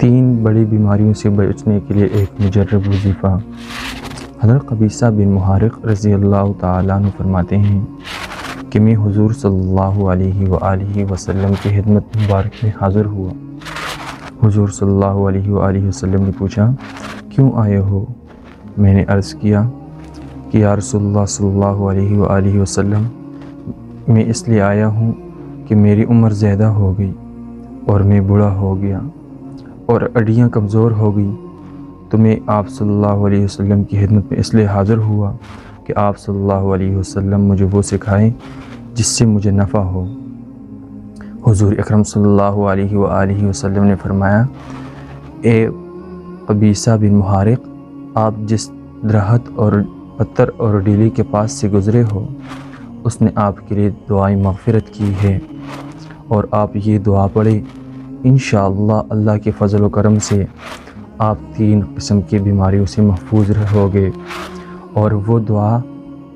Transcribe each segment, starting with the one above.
تین بڑی بیماریوں سے بچنے کے لیے ایک مجرب وظیفہ۔ حضرت قبیصہ بن محارق رضی اللہ تعالیٰ عنہ فرماتے ہیں کہ میں حضور صلی اللہ علیہ وآلہ وسلم کی خدمت مبارک میں حاضر ہوا۔ حضور صلی اللہ علیہ وآلہ وسلم نے پوچھا، کیوں آئے ہو؟ میں نے عرض کیا کہ یا رسول اللہ صلی اللہ علیہ وآلہ وسلم، میں اس لیے آیا ہوں کہ میری عمر زیادہ ہو گئی اور میں بوڑھا ہو گیا اور اڈیاں کمزور ہو گئی، تو میں آپ صلی اللہ علیہ وسلم کی خدمت میں اس لیے حاضر ہوا کہ آپ صلی اللہ علیہ وسلم مجھے وہ سکھائیں جس سے مجھے نفع ہو۔ حضور اکرم صلی اللہ علیہ وآلہ وسلم نے فرمایا، اے قبیصہ بن محارق، آپ جس درخت اور پتھر اور ڈیلی کے پاس سے گزرے ہو، اس نے آپ کے لیے دعائیں مغفرت کی ہے، اور آپ یہ دعا پڑھیں، انشاءاللہ اللہ کے فضل و کرم سے آپ 3 قسم کی بیماریوں سے محفوظ رہو گے۔ اور وہ دعا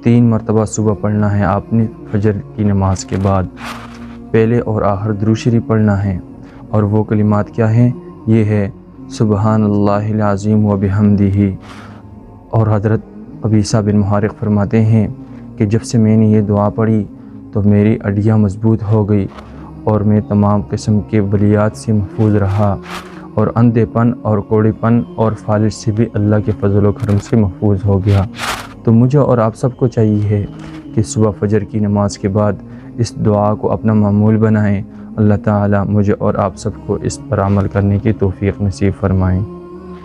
3 مرتبہ صبح پڑھنا ہے آپ نے فجر کی نماز کے بعد، پہلے اور آخر درود شریف پڑھنا ہے۔ اور وہ کلمات کیا ہیں؟ یہ ہے سبحان اللہ العظیم و بحمدہ۔ اور حضرت قبیصہ بن محارق فرماتے ہیں کہ جب سے میں نے یہ دعا پڑھی تو میری اڈیاں مضبوط ہو گئی اور میں تمام قسم کے بلیات سے محفوظ رہا، اور اندھے پن اور کوڑی پن اور فالج سے بھی اللہ کے فضل و کرم سے محفوظ ہو گیا۔ تو مجھے اور آپ سب کو چاہیے کہ صبح فجر کی نماز کے بعد اس دعا کو اپنا معمول بنائیں۔ اللہ تعالیٰ مجھے اور آپ سب کو اس پر عمل کرنے کی توفیق نصیب فرمائیں۔